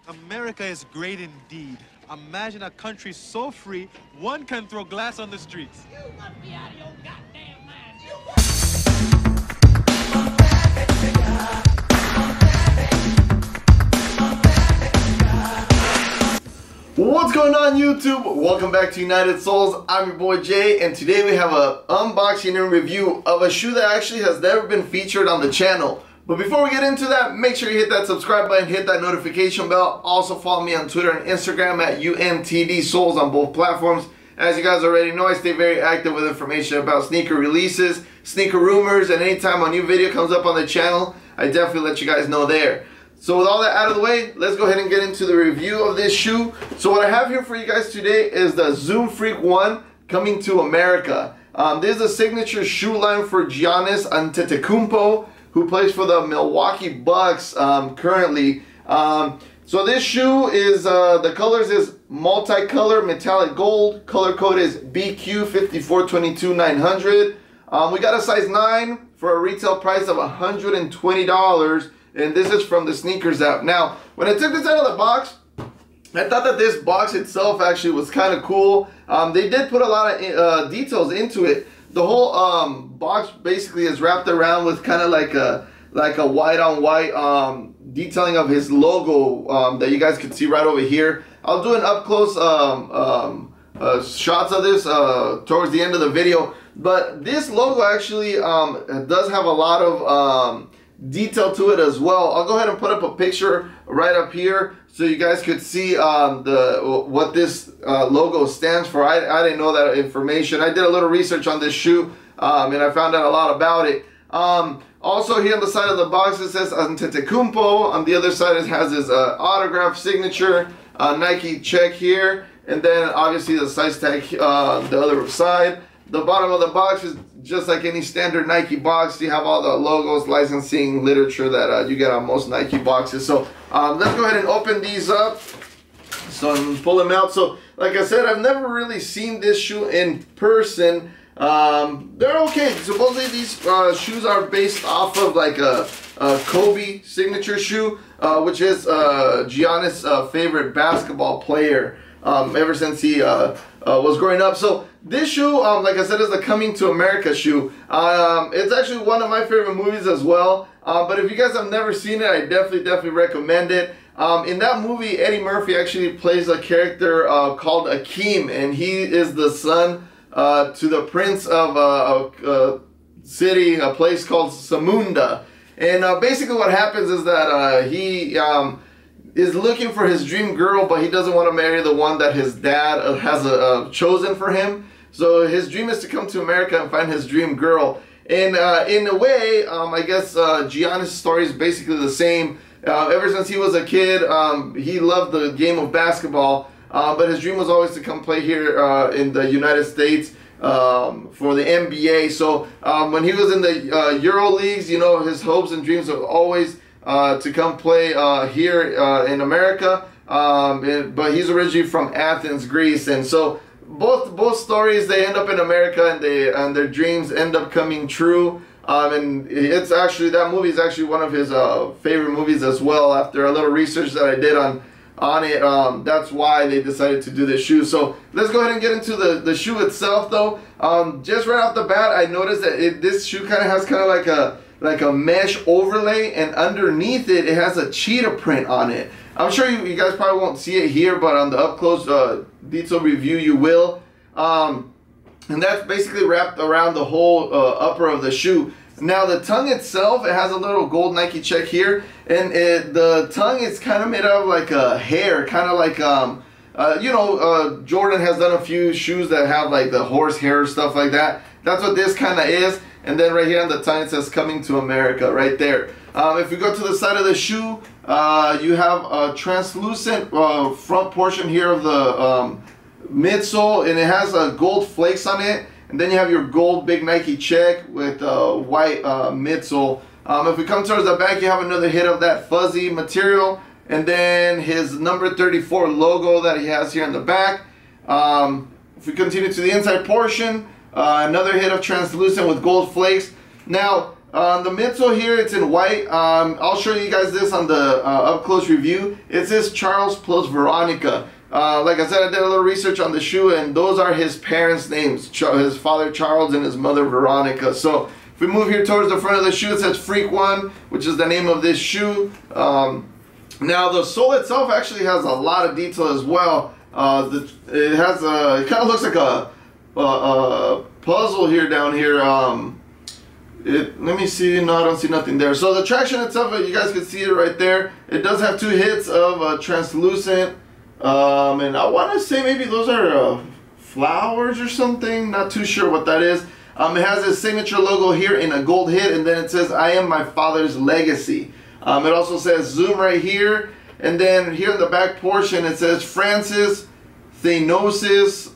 America is great indeed. Imagine a country so free, one can throw glass on the streets. You must be out of your goddamn mind. What's going on, YouTube? Welcome back to United Souls. I'm your boy Jay, and today we have an unboxing and review of a shoe that actually has never been featured on the channel. But before we get into that, make sure you hit that subscribe button, hit that notification bell. Also follow me on Twitter and Instagram at UNTD Souls on both platforms. As you guys already know, I stay very active with information about sneaker releases, sneaker rumors, and anytime a new video comes up on the channel, I definitely let you guys know there. So with all that out of the way, let's go ahead and get into the review of this shoe. So what I have here for you guys today is the Zoom Freak 1 coming to America. This is a signature shoe line for Giannis Antetokounmpo, who plays for the Milwaukee Bucks currently. So this shoe is, the colors is multicolor metallic gold. Color code is BQ5422900. We got a size 9 for a retail price of $120. And this is from the Sneakers app. Now, when I took this out of the box, I thought that this box itself actually was kind of cool. They did put a lot of details into it. The whole box basically is wrapped around with kind of like a white on white detailing of his logo that you guys can see right over here. I'll do an up close shots of this towards the end of the video. But this logo actually does have a lot of detail to it as well. I'll go ahead and put up a picture right up here so you guys could see what this logo stands for. I didn't know that information. I did a little research on this shoe and I found out a lot about it. Also here on the side of the box it says Antetokounmpo. On the other side it has his autograph signature, Nike check here, and then obviously the size tag the other side. The bottom of the box is just like any standard Nike box. You have all the logos, licensing, literature that you get on most Nike boxes. So let's go ahead and open these up. So I'm pull them out. So like I said, I've never really seen this shoe in person. They're okay. Supposedly these shoes are based off of like a Kobe signature shoe, which is Giannis' favorite basketball player ever since he was growing up. So this shoe, like I said, is a coming to America shoe. It's actually one of my favorite movies as well. But if you guys have never seen it, I definitely recommend it. In that movie, Eddie Murphy actually plays a character called Akeem, and he is the son to the prince of a city, a place called Samunda. And basically what happens is that he is looking for his dream girl, but he doesn't want to marry the one that his dad has chosen for him. So his dream is to come to America and find his dream girl. And in a way, I guess Giannis' story is basically the same. Ever since he was a kid, he loved the game of basketball, but his dream was always to come play here in the United States for the NBA. So when he was in the Euro leagues, you know, his hopes and dreams were always to come play here in America, but he's originally from Athens, Greece, and so both stories, they end up in America, and their dreams end up coming true. And it's actually, that movie is actually one of his favorite movies as well. After a little research that I did on it, that's why they decided to do this shoe. So let's go ahead and get into the shoe itself though. Just right off the bat, I noticed that this shoe kind of has like a mesh overlay, and underneath it, it has a cheetah print on it. I'm sure you guys probably won't see it here, but on the up close detailed review you will. And that's basically wrapped around the whole upper of the shoe. Now the tongue itself, it has a little gold Nike check here, and the tongue is kind of made out of like a hair, kind of like you know, Jordan has done a few shoes that have like the horse hair stuff like that. That's what this kind of is. And then right here on the tongue it says coming to America right there. If we go to the side of the shoe, you have a translucent front portion here of the midsole, and it has gold flakes on it. And then you have your gold big Nike check with white midsole. If we come towards the back, you have another hit of that fuzzy material, and then his number 34 logo that he has here in the back. If we continue to the inside portion, another hit of translucent with gold flakes. Now, The midsole here, it's in white. I'll show you guys this on the up-close review. It says Charles plus Veronica. Like I said, I did a little research on the shoe, and those are his parents' names. His father Charles and his mother Veronica. So if we move here towards the front of the shoe, it says Freak One, which is the name of this shoe. Now the sole itself actually has a lot of detail as well. It kind of looks like a puzzle here down here. Let me see. No, I don't see nothing there. So the traction itself, you guys can see it right there. It does have 2 hits of translucent, and I want to say maybe those are flowers or something. Not too sure what that is. It has his signature logo here in a gold hit, and then it says, "I am my father's legacy." It also says Zoom right here, and then here in the back portion it says Francis, Thanosis,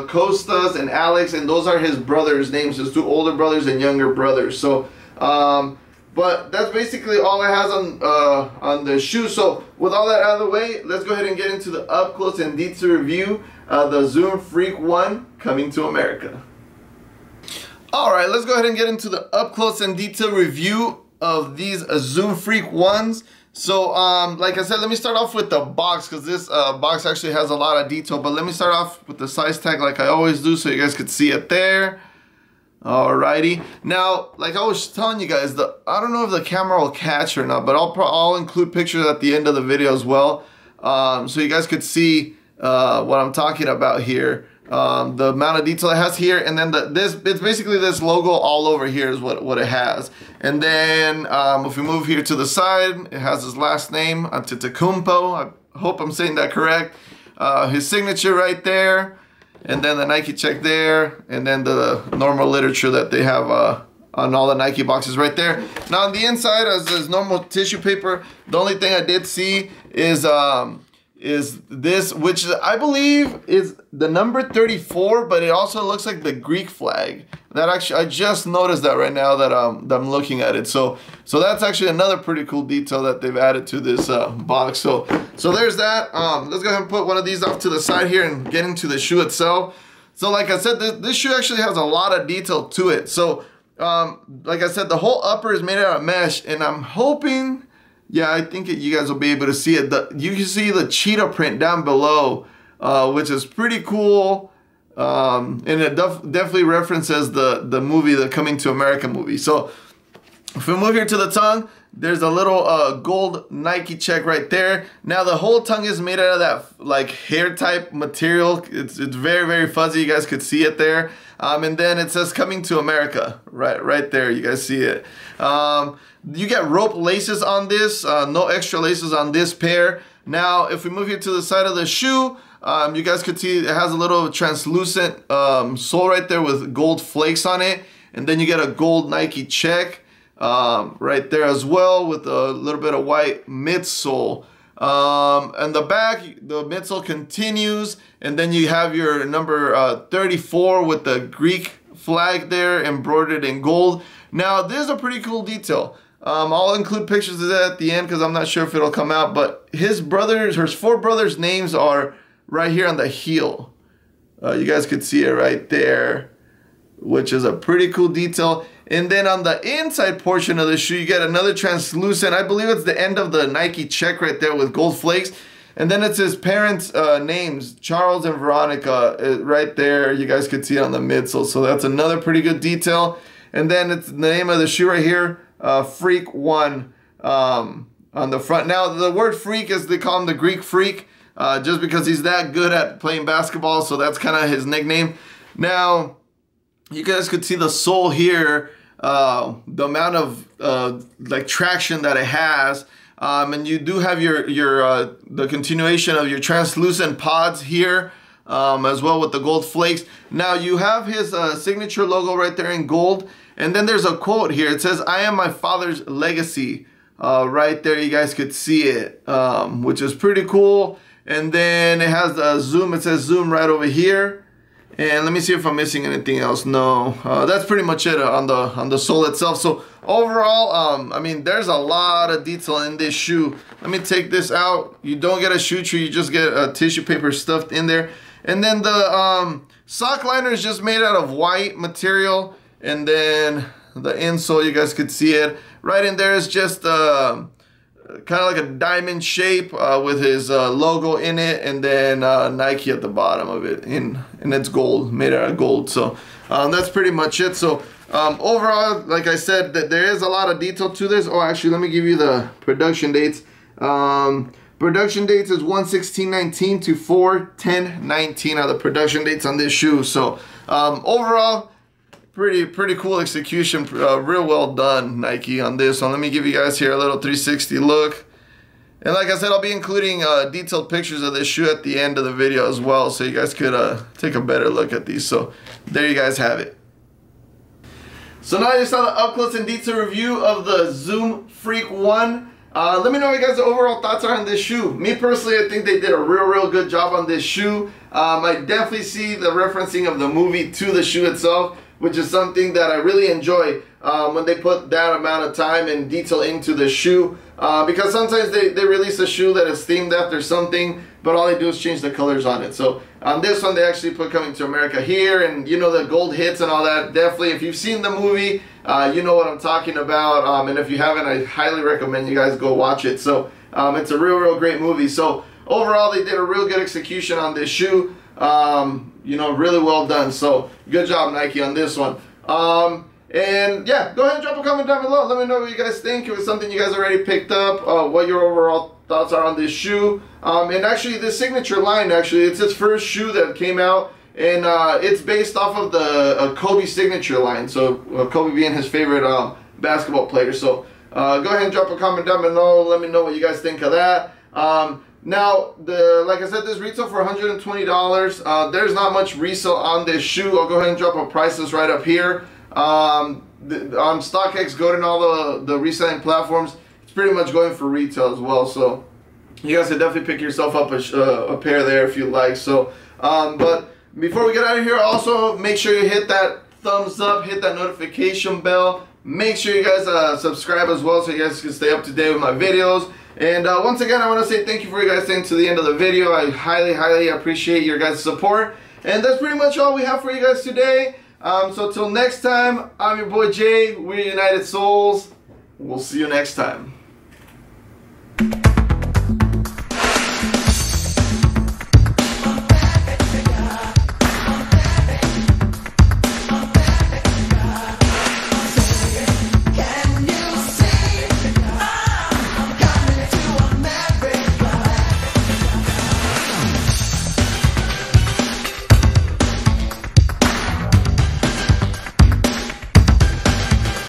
Costas, and Alex, and those are his brothers' names, his 2 older brothers and younger brothers. So, but that's basically all it has on the shoe. So with all that out of the way, let's go ahead and get into the up close and detail review of the Zoom Freak One coming to America. All right, let's go ahead and get into the up close and detail review of these Zoom Freak Ones. So like I said, let me start off with the box, because this box actually has a lot of detail. But let me start off with the size tag like I always do, so you guys could see it there. Alrighty, now like I was telling you guys, I don't know if the camera will catch or not, but I'll include pictures at the end of the video as well, so you guys could see what I'm talking about here. The amount of detail it has here, and then it's basically this logo all over here is what it has. And then if we move here to the side, it has his last name, Antetokounmpo. I hope I'm saying that correct. His signature right there, and then the Nike check there, and then the normal literature that they have on all the Nike boxes right there. Now on the inside, as normal tissue paper, the only thing I did see is this, which I believe is the number 34, but it also looks like the Greek flag. That actually, I just noticed that right now that I'm looking at it. So that's actually another pretty cool detail that they've added to this box. So there's that. Let's go ahead and put one of these off to the side here and get into the shoe itself. So like I said, this shoe actually has a lot of detail to it. So like I said, the whole upper is made out of mesh, and I'm hoping, yeah, I think you guys will be able to see it. You can see the cheetah print down below, which is pretty cool. And it definitely references the movie, the Coming to America movie. So if we move here to the tongue, there's a little gold Nike check right there. Now the whole tongue is made out of that like hair type material. It's very, very fuzzy. You guys could see it there. And then it says Coming to America right there. You guys see it. You get rope laces on this, no extra laces on this pair. Now, if we move here to the side of the shoe, you guys could see it has a little translucent sole right there with gold flakes on it. And then you get a gold Nike check right there as well with a little bit of white midsole. And the back, the midsole continues, and then you have your number 34 with the Greek flag there embroidered in gold. Now, this is a pretty cool detail. I'll include pictures of that at the end because I'm not sure if it'll come out, but his 4 brothers' names are right here on the heel. You guys could see it right there, which is a pretty cool detail. And then on the inside portion of the shoe, you get another translucent, I believe it's the end of the Nike check right there with gold flakes. And then it's his parents' names, Charles and Veronica, right there. You guys could see it on the midsole. So that's another pretty good detail. And then it's the name of the shoe right here, Freak One, on the front. Now, the word freak is, they call him the Greek freak, just because he's that good at playing basketball. So that's kind of his nickname. Now, you guys could see the sole here, the amount of like traction that it has, and you do have the continuation of your translucent pods here, as well with the gold flakes. Now you have his signature logo right there in gold, and then there's a quote here. It says, "I am my father's legacy." Right there, you guys could see it, which is pretty cool. And then it has the zoom. It says Zoom right over here. And let me see if I'm missing anything else. No, that's pretty much it on the sole itself. So overall, I mean, there's a lot of detail in this shoe. Let me take this out. You don't get a shoe tree, you just get a tissue paper stuffed in there. And then the sock liner is just made out of white material. And then insole. You guys could see it. Right in there is just kind of like a diamond shape with his logo in it, and then Nike at the bottom of it, and it's gold, made out of gold. So that's pretty much it. So overall, like I said, that there is a lot of detail to this. Oh, actually, let me give you the production dates. Production dates is 1/16/19 to 4/10/19 are the production dates on this shoe. So overall, pretty cool execution, real well done, Nike, on this one. Let me give you guys here a little 360 look. And like I said, I'll be including detailed pictures of this shoe at the end of the video as well, so you guys could take a better look at these. So there you guys have it. So now you saw the up close and detailed review of the Zoom Freak 1. Let me know what you guys' overall thoughts are on this shoe. Me personally, I think they did a real good job on this shoe. I definitely see the referencing of the movie to the shoe itself, which is something that I really enjoy when they put that amount of time and detail into the shoe. Because sometimes they release a shoe that is themed after something, but all they do is change the colors on it. So on this one, they actually put Coming to America here, and you know, the gold hits and all that. Definitely, if you've seen the movie, you know what I'm talking about. And if you haven't, I highly recommend you guys go watch it. So it's a real great movie. So overall, they did a real good execution on this shoe. You know, really well done. So good job, Nike, on this one. And yeah, go ahead and drop a comment down below. Let me know what you guys think. If it was something you guys already picked up, what your overall thoughts are on this shoe. And actually, this signature line, actually, it's his first shoe that came out, and it's based off of the Kobe signature line. So Kobe being his favorite basketball player. So go ahead and drop a comment down below. Let me know what you guys think of that. Now, like I said, this retail for $120. There's not much resale on this shoe. I'll go ahead and drop a price list right up here. On StockX, go to all the reselling platforms. It's pretty much going for retail as well. So you guys can definitely pick yourself up a pair there if you like. So, but before we get out of here, also make sure you hit that thumbs up, hit that notification bell. Make sure you guys subscribe as well, so you guys can stay up to date with my videos. And once again, I want to say thank you for you guys staying to the end of the video. I highly appreciate your guys' support. And that's pretty much all we have for you guys today. So till next time, I'm your boy Jay. We're United Souls. We'll see you next time.